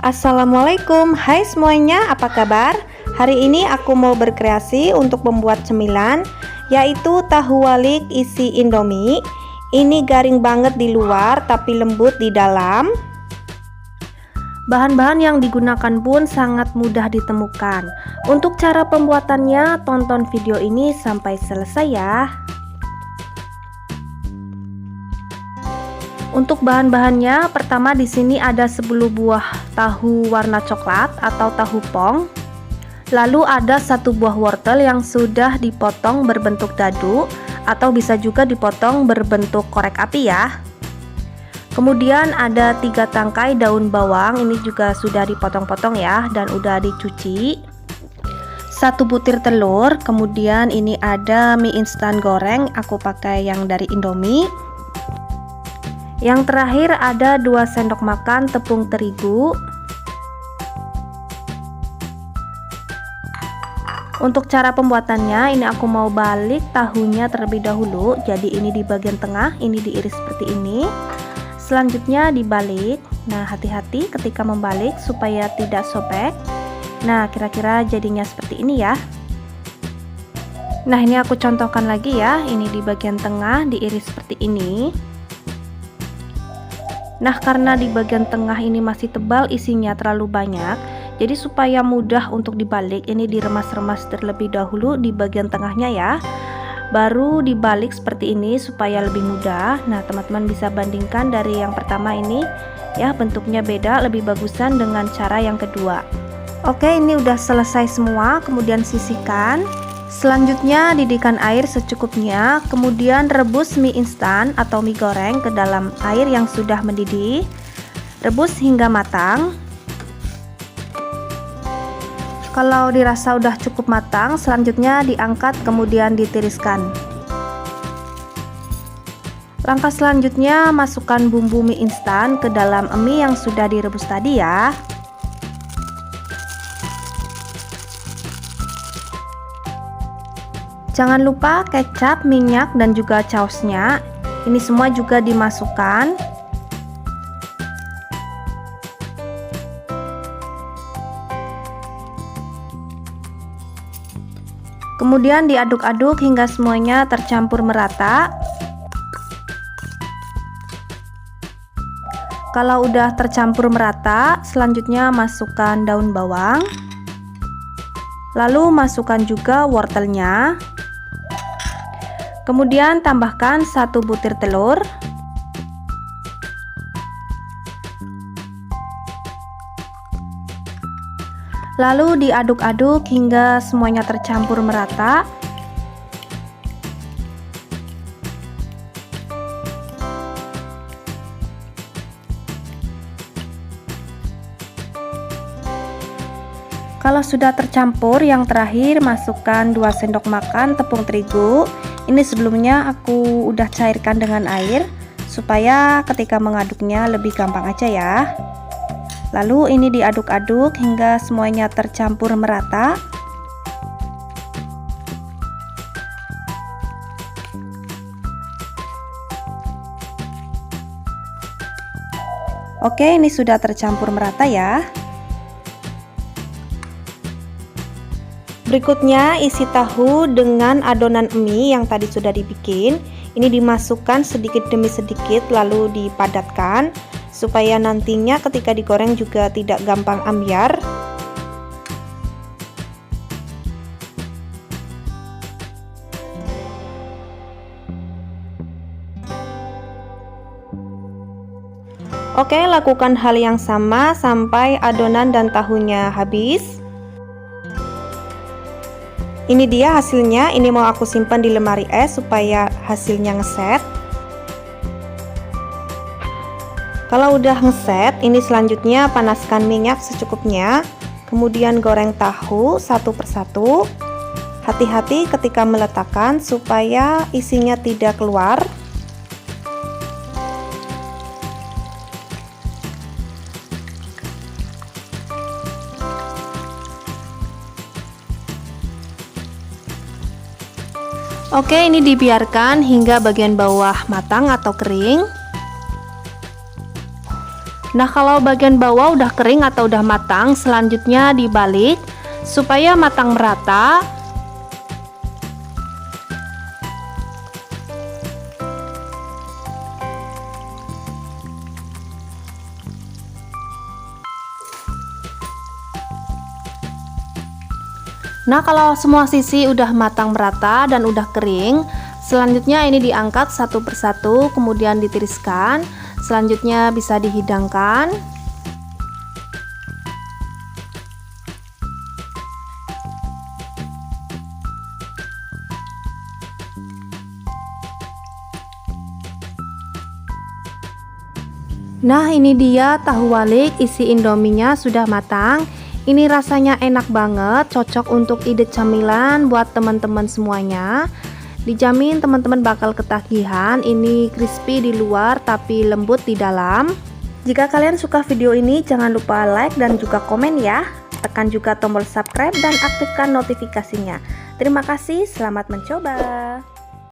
Assalamualaikum, hai semuanya, apa kabar? Hari ini aku mau berkreasi untuk membuat cemilan, yaitu tahu walik isi indomie. Ini garing banget di luar tapi lembut di dalam. Bahan-bahan yang digunakan pun sangat mudah ditemukan. Untuk cara pembuatannya, tonton video ini sampai selesai ya. Untuk bahan-bahannya, pertama di sini ada 10 buah tahu warna coklat atau tahu pong. Lalu ada 1 buah wortel yang sudah dipotong berbentuk dadu atau bisa juga dipotong berbentuk korek api ya. Kemudian ada 3 tangkai daun bawang, ini juga sudah dipotong-potong ya dan udah dicuci. 1 butir telur, kemudian ini ada mie instan goreng, aku pakai yang dari Indomie. Yang terakhir ada 2 sendok makan tepung terigu. Untuk cara pembuatannya, ini aku mau balik tahunya terlebih dahulu. Jadi ini di bagian tengah, ini diiris seperti ini. Selanjutnya dibalik. Nah, hati-hati ketika membalik supaya tidak sobek. Nah, kira-kira jadinya seperti ini ya. Nah, ini aku contohkan lagi ya. Ini di bagian tengah diiris seperti ini. Nah, karena di bagian tengah ini masih tebal, isinya terlalu banyak, jadi supaya mudah untuk dibalik, ini diremas-remas terlebih dahulu di bagian tengahnya ya, baru dibalik seperti ini supaya lebih mudah. Nah, teman-teman bisa bandingkan dari yang pertama ini ya, bentuknya beda, lebih bagusan dengan cara yang kedua. Oke, ini udah selesai semua, kemudian sisihkan. Selanjutnya didihkan air secukupnya, kemudian rebus mie instan atau mie goreng ke dalam air yang sudah mendidih. Rebus hingga matang. Kalau dirasa udah cukup matang, selanjutnya diangkat kemudian ditiriskan. Langkah selanjutnya masukkan bumbu mie instan ke dalam mie yang sudah direbus tadi ya. Jangan lupa kecap, minyak, dan juga sausnya. Ini semua juga dimasukkan. Kemudian diaduk-aduk hingga semuanya tercampur merata. Kalau udah tercampur merata, selanjutnya masukkan daun bawang. Lalu masukkan juga wortelnya. Kemudian tambahkan 1 butir telur. Lalu diaduk-aduk hingga semuanya tercampur merata. Kalau sudah tercampur, yang terakhir masukkan 2 sendok makan tepung terigu. Ini sebelumnya aku udah cairkan dengan air supaya ketika mengaduknya lebih gampang aja ya. Lalu ini diaduk-aduk hingga semuanya tercampur merata. Oke, ini sudah tercampur merata ya. Berikutnya isi tahu dengan adonan mie yang tadi sudah dibikin. Ini dimasukkan sedikit demi sedikit lalu dipadatkan supaya nantinya ketika digoreng juga tidak gampang ambyar. Oke, lakukan hal yang sama sampai adonan dan tahunya habis. Ini dia hasilnya. Ini mau aku simpan di lemari es supaya hasilnya ngeset. Kalau udah ngeset, ini selanjutnya panaskan minyak secukupnya. Kemudian goreng tahu satu persatu. Hati-hati ketika meletakkan supaya isinya tidak keluar. Oke, ini dibiarkan hingga bagian bawah matang atau kering. Nah, kalau bagian bawah udah kering atau udah matang, selanjutnya dibalik supaya matang merata. Nah, kalau semua sisi udah matang merata dan udah kering, selanjutnya ini diangkat satu persatu, kemudian ditiriskan. Selanjutnya bisa dihidangkan. Nah, ini dia tahu walik isi indominya sudah matang. Ini rasanya enak banget, cocok untuk ide camilan buat teman-teman semuanya. Dijamin teman-teman bakal ketagihan. Ini crispy di luar tapi lembut di dalam. Jika kalian suka video ini, jangan lupa like dan juga komen ya. Tekan juga tombol subscribe dan aktifkan notifikasinya. Terima kasih, selamat mencoba.